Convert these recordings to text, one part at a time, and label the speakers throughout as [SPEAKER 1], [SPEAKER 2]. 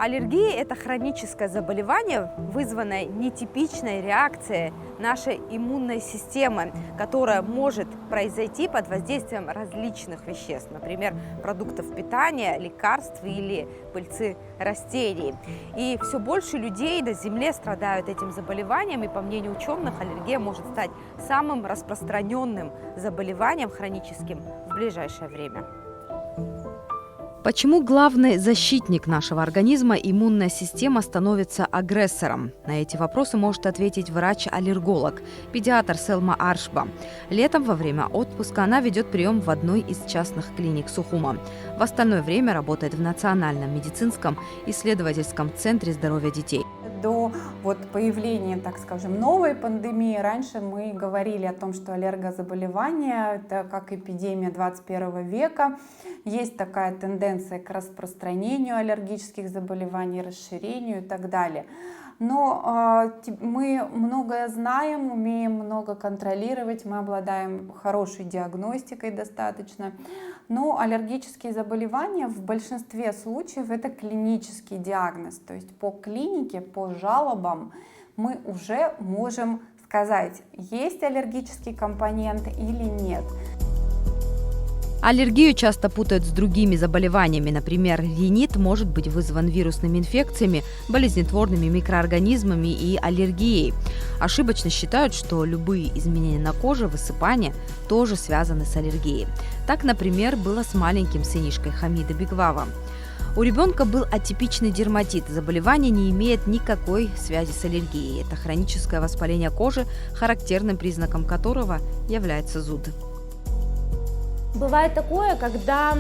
[SPEAKER 1] Аллергия – это хроническое заболевание, вызванное нетипичной реакцией нашей иммунной системы, которая может произойти под воздействием различных веществ, например, продуктов питания, лекарств или пыльцы растений. И все больше людей на Земле страдают этим заболеванием, и по мнению ученых, аллергия может стать самым распространенным заболеванием хроническим в ближайшее время.
[SPEAKER 2] Почему главный защитник нашего организма, иммунная система, становится агрессором? На эти вопросы может ответить врач-аллерголог, педиатр Селма Аршба. Летом во время отпуска она ведет прием в одной из частных клиник Сухума. В остальное время работает в Национальном медицинском исследовательском центре здоровья детей.
[SPEAKER 3] До появления, так скажем, новой пандемии раньше мы говорили о том, что аллергозаболевания – это как эпидемия 21 века. Есть такая тенденция к распространению аллергических заболеваний, расширению и так далее. Но мы многое знаем, умеем много контролировать, мы обладаем хорошей диагностикой достаточно. Но аллергические заболевания в большинстве случаев это клинический диагноз. То есть по клинике, по жалобам мы уже можем сказать, есть аллергический компонент или нет.
[SPEAKER 2] Аллергию часто путают с другими заболеваниями. Например, ринит может быть вызван вирусными инфекциями, болезнетворными микроорганизмами и аллергией. Ошибочно считают, что любые изменения на коже, высыпания тоже связаны с аллергией. Так, например, было с маленьким сынишкой Хамида Бигвава. У ребенка был атипичный дерматит. Заболевание не имеет никакой связи с аллергией. Это хроническое воспаление кожи, характерным признаком которого является зуд.
[SPEAKER 4] Бывает такое, когда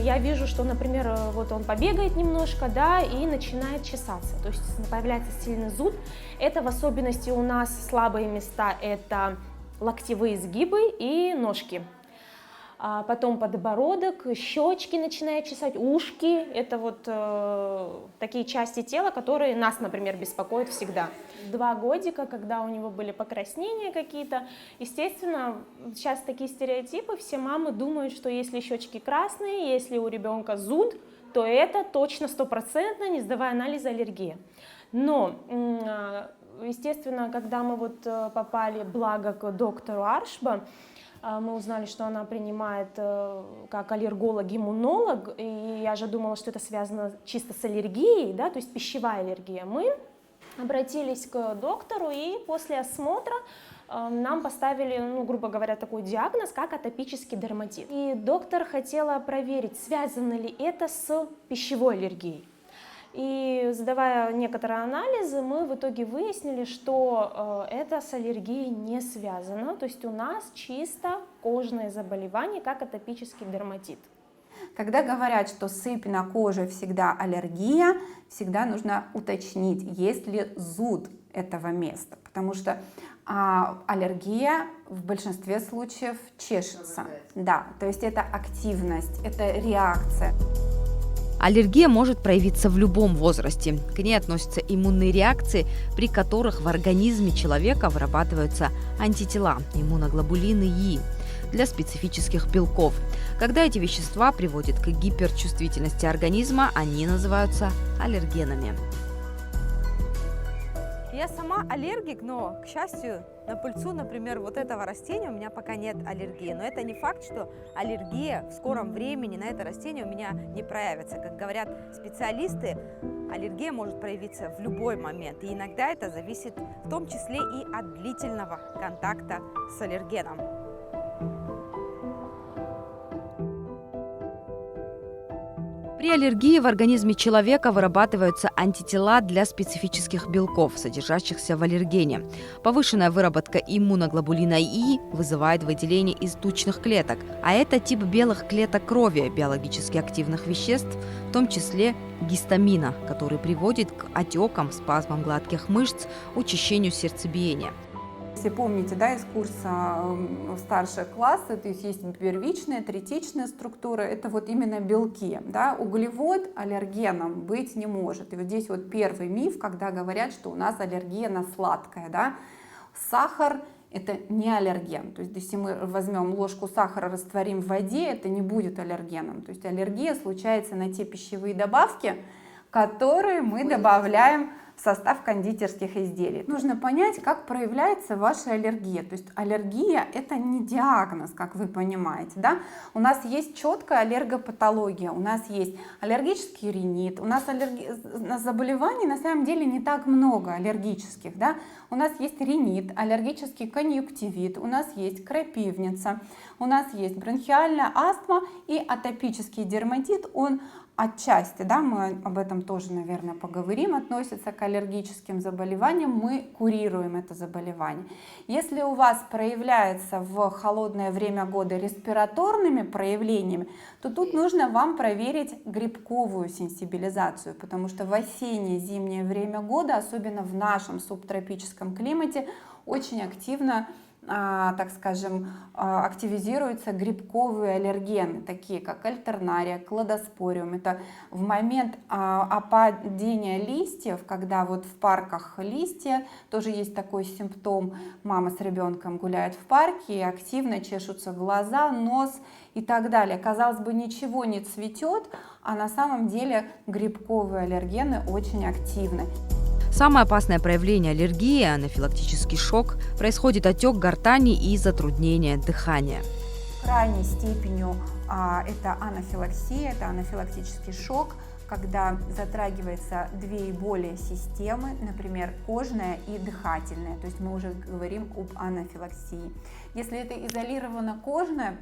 [SPEAKER 4] я вижу, что, например, он побегает немножко, да, и начинает чесаться, то есть появляется сильный зуд. Это в особенности у нас слабые места, это локтевые сгибы и ножки. Потом подбородок, щечки начинают чесать, ушки. Это такие части тела, которые нас, например, беспокоят всегда. 2 годика, когда у него были покраснения какие-то, естественно, сейчас такие стереотипы, все мамы думают, что если щечки красные, если у ребенка зуд, то это точно 100%, не сдавая анализа, аллергия. Но, естественно, когда мы попали, благо, к доктору Аршба, мы узнали, что она принимает как аллерголог-иммунолог, и я же думала, что это связано чисто с аллергией, да, то есть пищевая аллергия. Мы обратились к доктору, и после осмотра нам поставили, грубо говоря, такой диагноз, как атопический дерматит. И доктор хотела проверить, связано ли это с пищевой аллергией. И сдавая некоторые анализы, мы в итоге выяснили, что это с аллергией не связано. То есть у нас чисто кожное заболевание, как атопический дерматит.
[SPEAKER 3] Когда говорят, что сыпь на коже всегда аллергия, всегда нужно уточнить, есть ли зуд этого места. Потому что аллергия в большинстве случаев чешется. Да, то есть это активность, это реакция.
[SPEAKER 2] Аллергия может проявиться в любом возрасте. К ней относятся иммунные реакции, при которых в организме человека вырабатываются антитела, иммуноглобулины И, для специфических белков. Когда эти вещества приводят к гиперчувствительности организма, они называются аллергенами.
[SPEAKER 1] Я сама аллергик, но, к счастью, на пыльцу, например, этого растения у меня пока нет аллергии. Но это не факт, что аллергия в скором времени на это растение у меня не проявится. Как говорят специалисты, аллергия может проявиться в любой момент. И иногда это зависит в том числе и от длительного контакта с аллергеном.
[SPEAKER 2] При аллергии в организме человека вырабатываются антитела для специфических белков, содержащихся в аллергене. Повышенная выработка иммуноглобулина И вызывает выделение из тучных клеток, а это тип белых клеток крови, биологически активных веществ, в том числе гистамина, который приводит к отекам, спазмам гладких мышц, учащению сердцебиения.
[SPEAKER 3] Если помните, да, из курса старших классов, то есть первичная, третичная структура, это именно белки. Да? Углевод аллергеном быть не может. И здесь первый миф, когда говорят, что у нас аллергия на сладкое. Да? Сахар – это не аллерген. То есть если мы возьмем ложку сахара, растворим в воде, это не будет аллергеном. То есть аллергия случается на те пищевые добавки, которые мы добавляем в состав кондитерских изделий. Нужно понять, как проявляется ваша аллергия. То есть аллергия – это не диагноз, как вы понимаете. Да? У нас есть четкая аллергопатология, у нас есть аллергический ринит, у нас заболеваний на самом деле не так много аллергических. Да? У нас есть ринит, аллергический конъюнктивит, у нас есть крапивница, у нас есть бронхиальная астма и атопический дерматит. Он отчасти, да, мы об этом тоже, наверное, поговорим, относится к аллергическим заболеваниям, мы курируем это заболевание. Если у вас проявляется в холодное время года респираторными проявлениями, то тут нужно вам проверить грибковую сенсибилизацию, потому что в осенне-зимнее время года, особенно в нашем субтропическом климате, очень активно, так скажем, активизируются грибковые аллергены, такие как альтернария, кладоспориум. Это в момент опадения листьев, когда вот в парках листья, тоже есть такой симптом, мама с ребенком гуляет в парке и активно чешутся глаза, нос и так далее. Казалось бы, ничего не цветет, а на самом деле грибковые аллергены очень активны.
[SPEAKER 2] Самое опасное проявление аллергии, анафилактический шок, происходит отек гортани и затруднение дыхания.
[SPEAKER 3] Крайней степенью это анафилаксия, это анафилактический шок, когда затрагивается две и более системы, например, кожная и дыхательная, то есть мы уже говорим об анафилаксии. Если это изолирована кожная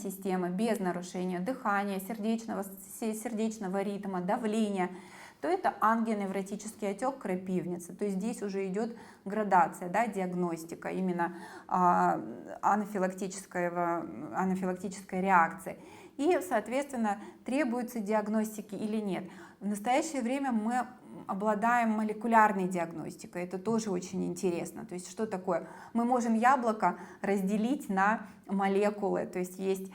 [SPEAKER 3] система без нарушения дыхания, сердечного ритма, давления, то это ангионевротический отек крапивницы. То есть здесь уже идет градация, да, диагностика именно анафилактической реакции. И, соответственно, требуется диагностики или нет. В настоящее время мы обладаем молекулярной диагностикой. Это тоже очень интересно. То есть что такое? Мы можем яблоко разделить на молекулы. То есть есть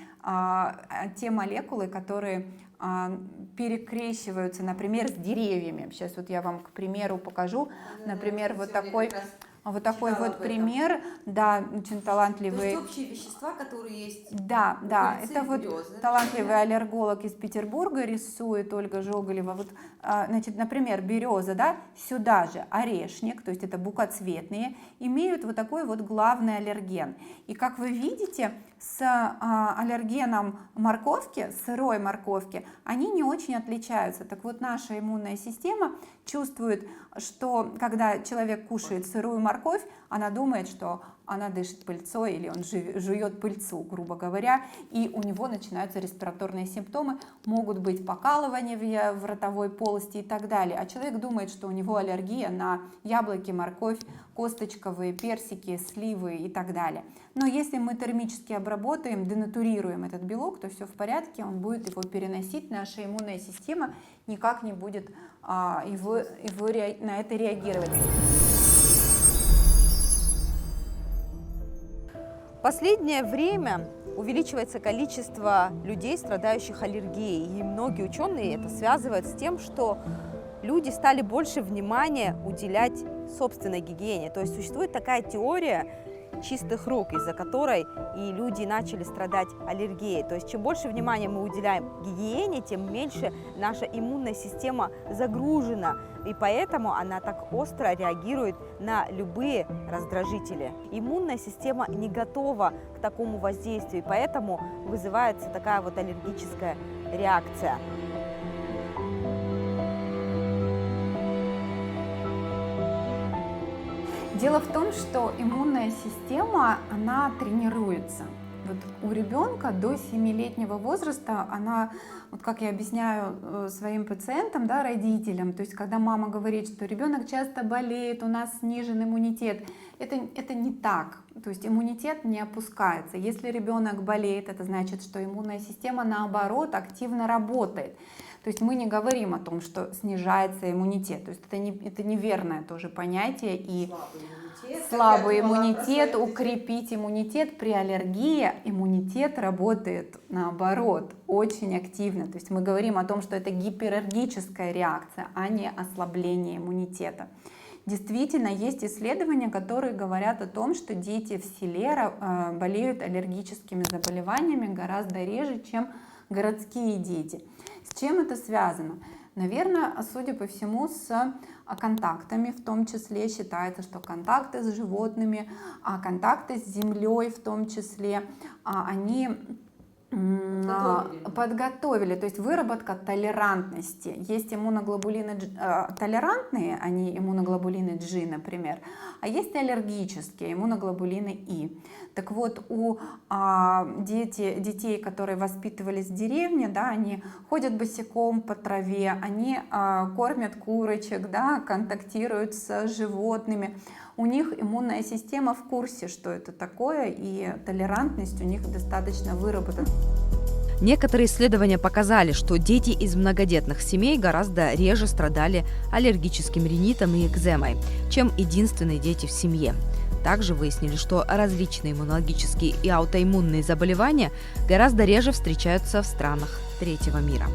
[SPEAKER 3] те молекулы, которые перекрещиваются, например, с деревьями. Сейчас вот я вам, к примеру, покажу. Например, вот такой вот пример, да, очень талантливый.
[SPEAKER 1] То есть общие вещества, которые есть.
[SPEAKER 3] Да, да, это вот
[SPEAKER 1] березы,
[SPEAKER 3] талантливый аллерголог из Петербурга рисует, Ольга Жоголева. Вот, значит, например, береза, да, сюда же орешник, то есть это букоцветные, имеют вот такой вот главный аллерген. И как вы видите, с аллергеном морковки, сырой морковки, они не очень отличаются. Так вот, наша иммунная система чувствует, что когда человек кушает сырую морковь, она думает, что она дышит пыльцой или он жует пыльцу, грубо говоря, и у него начинаются респираторные симптомы, могут быть покалывания в ротовой полости и так далее. А человек думает, что у него аллергия на яблоки, морковь, косточковые, персики, сливы и так далее. Но если мы термически обработаем, денатурируем этот белок, то все в порядке, он будет его переносить, наша иммунная система никак не будет на это реагировать.
[SPEAKER 1] В последнее время увеличивается количество людей, страдающих аллергией, и многие ученые это связывают с тем, что люди стали больше внимания уделять собственной гигиене. То есть существует такая теория чистых рук, из-за которой и люди начали страдать аллергией. То есть чем больше внимания мы уделяем гигиене, тем меньше наша иммунная система загружена, и поэтому она так остро реагирует на любые раздражители. Иммунная система не готова к такому воздействию, и поэтому вызывается такая вот аллергическая реакция.
[SPEAKER 3] Дело в том, что иммунная система, она тренируется. Вот у ребенка до 7-летнего возраста она, вот как я объясняю своим пациентам, да, родителям, то есть когда мама говорит, что ребенок часто болеет, у нас снижен иммунитет, это не так. То есть иммунитет не опускается. Если ребенок болеет, это значит, что иммунная система наоборот активно работает. То есть мы не говорим о том, что снижается иммунитет. То есть это неверное тоже понятие. И слабый иммунитет, укрепить иммунитет при аллергии, иммунитет работает наоборот, очень активно. То есть мы говорим о том, что это гипераллергическая реакция, а не ослабление иммунитета. Действительно, есть исследования, которые говорят о том, что дети в селе болеют аллергическими заболеваниями гораздо реже, чем городские дети. С чем это связано? Наверное, судя по всему, с контактами, в том числе считается, что контакты с животными, контакты с землей в том числе, они подготовили, то есть выработка толерантности. Есть иммуноглобулины толерантные, они иммуноглобулины G, например, а есть аллергические иммуноглобулины И. Так вот, у детей, которые воспитывались в деревне, да, они ходят босиком по траве, они кормят курочек, да, контактируют с животными. У них иммунная система в курсе, что это такое, и толерантность у них достаточно выработана.
[SPEAKER 2] Некоторые исследования показали, что дети из многодетных семей гораздо реже страдали аллергическим ринитом и экземой, чем единственные дети в семье. Также выяснили, что различные иммунологические и аутоиммунные заболевания гораздо реже встречаются в странах третьего мира.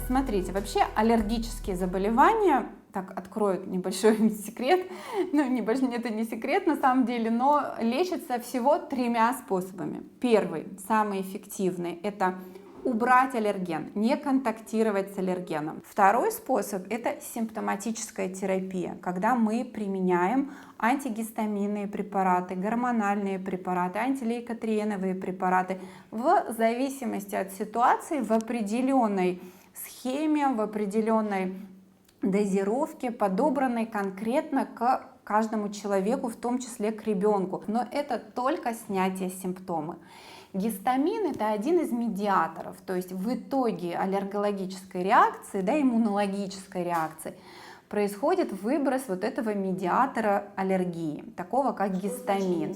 [SPEAKER 3] Смотрите, вообще аллергические заболевания, так, открою небольшой секрет, это не секрет на самом деле, но лечатся всего 3 способами. Первый, самый эффективный, это убрать аллерген, не контактировать с аллергеном. Второй способ – это симптоматическая терапия, когда мы применяем антигистаминные препараты, гормональные препараты, антилейкотриеновые препараты в зависимости от ситуации в определенной схеме, в определенной дозировке, подобранной конкретно к каждому человеку, в том числе к ребенку. Но это только снятие симптомов. Гистамин – это один из медиаторов, то есть в итоге аллергологической реакции, да, иммунологической реакции происходит выброс вот этого медиатора аллергии, такого как гистамин.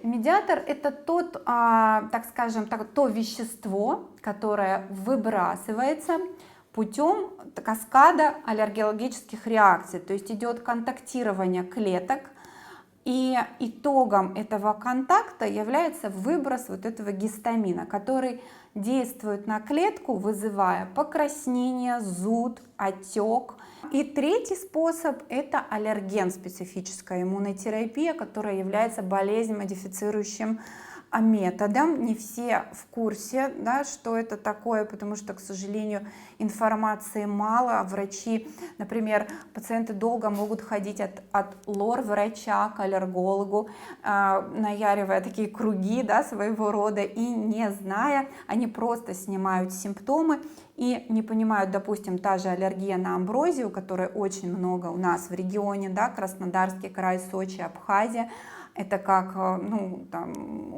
[SPEAKER 3] Медиатор – это тот, так скажем, то вещество, которое выбрасывается путем каскада аллергологических реакций, то есть идет контактирование клеток, и итогом этого контакта является выброс вот этого гистамина, который действует на клетку, вызывая покраснение, зуд, отек. И третий способ – это аллерген-специфическая иммунотерапия, которая является болезнь-модифицирующим методом. Не все в курсе, да, что это такое, потому что, к сожалению, информации мало. Врачи, например, пациенты долго могут ходить от лор-врача к аллергологу, наяривая такие круги, да, своего рода, и не зная, они просто снимают симптомы и не понимают, допустим, та же аллергия на амброзию, которой очень много у нас в регионе, да, Краснодарский край, Сочи, Абхазия. Это как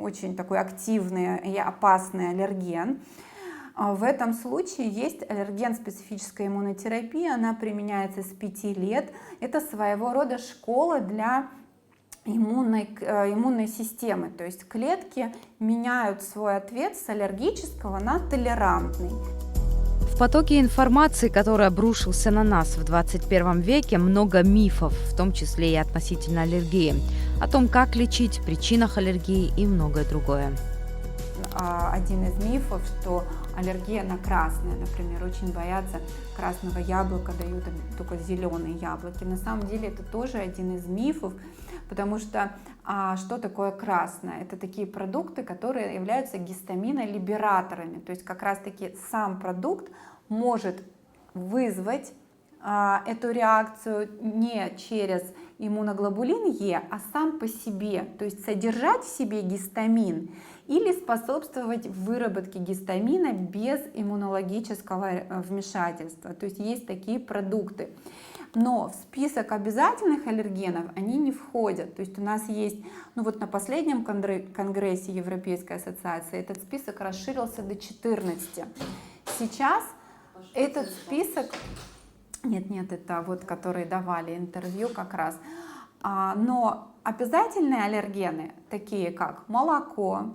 [SPEAKER 3] очень такой активный и опасный аллерген. В этом случае есть аллерген-специфическая иммунотерапия, она применяется с 5 лет. Это своего рода школа для иммунной системы, то есть клетки меняют свой ответ с аллергического на толерантный.
[SPEAKER 2] В потоке информации, который обрушился на нас в 21 веке, много мифов, в том числе и относительно аллергии, о том, как лечить, причинах аллергии и многое другое.
[SPEAKER 3] Один из мифов, что аллергия на красное, например, очень боятся красного яблока, дают только зеленые яблоки. На самом деле это тоже один из мифов, потому что что такое красное? Это такие продукты, которые являются гистаминолибераторами, то есть как раз-таки сам продукт может вызвать эту реакцию не через иммуноглобулин Е, а сам по себе, то есть содержать в себе гистамин или способствовать выработке гистамина без иммунологического вмешательства. То есть есть такие продукты. Но в список обязательных аллергенов они не входят. То есть у нас есть, на последнем конгрессе Европейской ассоциации этот список расширился до 14. Сейчас этот список... Нет, это которые давали интервью как раз. Но обязательные аллергены, такие как молоко,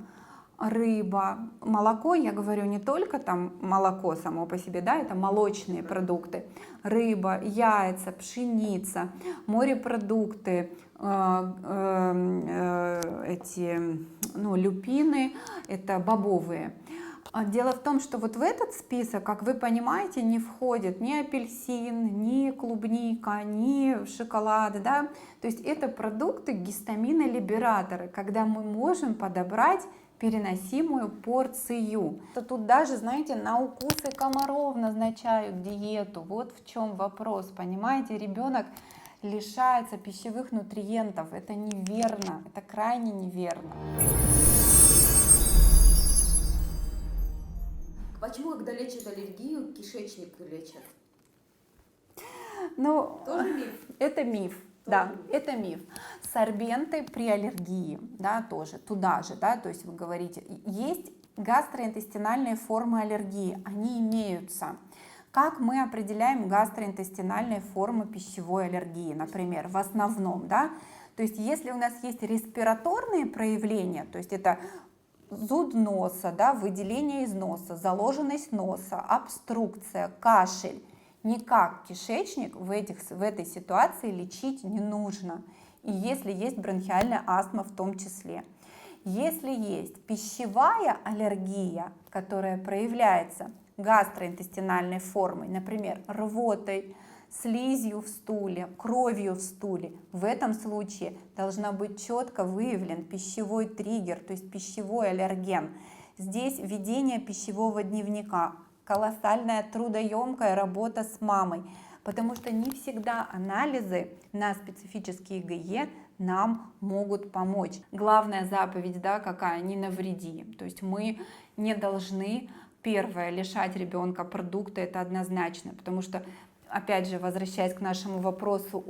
[SPEAKER 3] рыба, молоко, я говорю не только молоко само по себе, да, это молочные продукты, рыба, яйца, пшеница, морепродукты, люпины, это бобовые. Дело в том, что в этот список, как вы понимаете, не входит ни апельсин, ни клубника, ни шоколад, да? То есть это продукты гистаминолибераторы, когда мы можем подобрать переносимую порцию. Тут даже, знаете, на укусы комаров назначают диету. Вот в чем вопрос, понимаете? Ребенок лишается пищевых нутриентов. Это неверно, это крайне неверно.
[SPEAKER 1] Почему, когда лечат аллергию, кишечник лечат?
[SPEAKER 3] Ну,
[SPEAKER 1] Тоже миф?
[SPEAKER 3] это миф. Да, это миф. Сорбенты при аллергии, да, тоже, туда же, да, то есть вы говорите, есть гастроинтестинальные формы аллергии, они имеются. Как мы определяем гастроинтестинальные формы пищевой аллергии, например, в основном, да, то есть если у нас есть респираторные проявления, то есть это зуд носа, да, выделение из носа, заложенность носа, обструкция, кашель, никак кишечник в этой ситуации лечить не нужно. И если есть бронхиальная астма в том числе. Если есть пищевая аллергия, которая проявляется гастроинтестинальной формой, например, рвотой, слизью в стуле, кровью в стуле, в этом случае должна быть четко выявлен пищевой триггер, то есть пищевой аллерген. Здесь ведение пищевого дневника, колоссальная трудоемкая работа с мамой, потому что не всегда анализы на специфические ИГЕ нам могут помочь. Главная заповедь, да, какая? Не навреди. То есть мы не должны, первое, лишать ребенка продукта, это однозначно, потому что, опять же, возвращаясь к нашему вопросу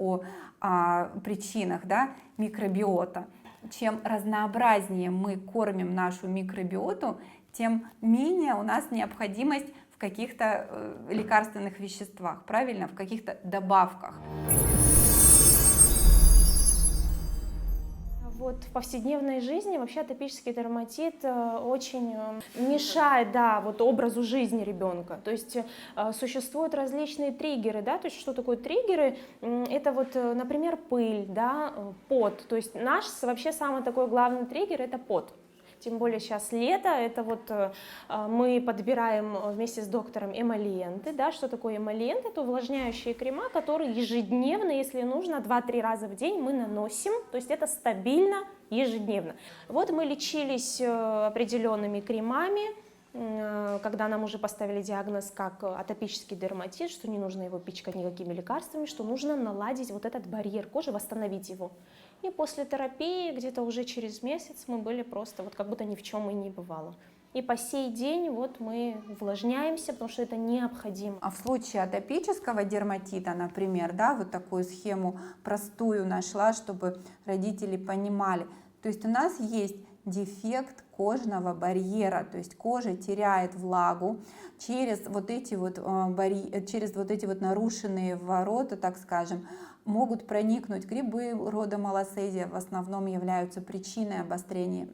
[SPEAKER 3] о причинах, да, микробиота, чем разнообразнее мы кормим нашу микробиоту, тем менее у нас необходимость в каких-то лекарственных веществах, правильно, в каких-то добавках.
[SPEAKER 4] Вот в повседневной жизни вообще атопический дерматит очень мешает, да, вот образу жизни ребенка. То есть существуют различные триггеры, да, то есть что такое триггеры? Это вот, например, пыль, да, пот. То есть наш вообще самый такой главный триггер — это пот. Тем более сейчас лето, это вот мы подбираем вместе с доктором эмолиенты, да, что такое эмолиенты? Это увлажняющие крема, которые ежедневно, если нужно, 2-3 раза в день мы наносим, то есть это стабильно ежедневно. Вот мы лечились определенными кремами, когда нам уже поставили диагноз как атопический дерматит, что не нужно его пичкать никакими лекарствами, что нужно наладить вот этот барьер кожи, восстановить его. И после терапии, где-то уже через месяц, мы были просто вот как будто ни в чем и не бывало. И по сей день вот мы увлажняемся, потому что это необходимо.
[SPEAKER 3] А в случае атопического дерматита, например, да, вот такую схему простую нашла, чтобы родители понимали. То есть у нас есть дефект кожного барьера, то есть кожа теряет влагу через вот эти вот нарушенные ворота, так скажем, могут проникнуть грибы рода малосезия, в основном являются причиной обострения,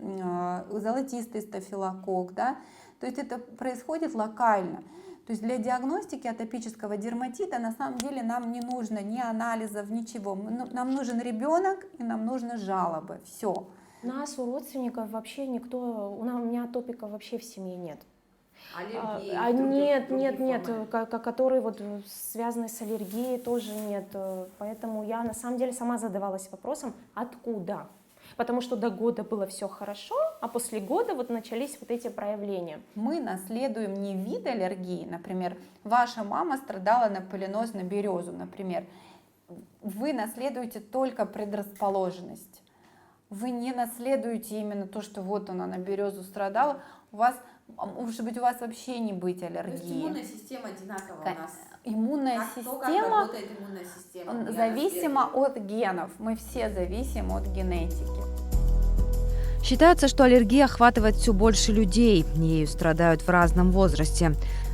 [SPEAKER 3] золотистый стафилококк, да, то есть это происходит локально. То есть для диагностики атопического дерматита на самом деле нам не нужно ни анализов, ничего, нам нужен ребенок и нам нужны жалобы, все.
[SPEAKER 4] У нас, у родственников вообще никто, у меня атопиков вообще в семье нет. Аллергии? Нет, которые вот связаны с аллергией, тоже нет. Поэтому я на самом деле сама задавалась вопросом, откуда? Потому что до года было все хорошо, а после года вот начались вот эти проявления.
[SPEAKER 3] Мы наследуем не вид аллергии, например, ваша мама страдала на полинос на березу, например. Вы наследуете только предрасположенность. Вы не наследуете именно то, что вот она на березу страдала, может быть, у вас вообще не быть аллергии.
[SPEAKER 1] То есть иммунная система одинаковая у нас.
[SPEAKER 3] Иммунная система
[SPEAKER 1] работает иммунная система?
[SPEAKER 3] Зависима от генов. Мы все зависим от генетики.
[SPEAKER 2] Считается, что аллергия охватывает все больше людей, ею страдают в разном возрасте.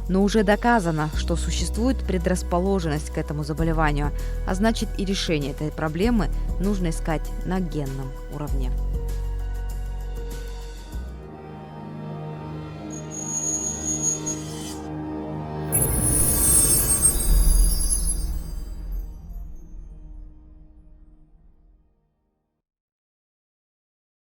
[SPEAKER 2] Но уже доказано, что существует предрасположенность к этому заболеванию, а значит и решение этой проблемы нужно искать на генном уровне.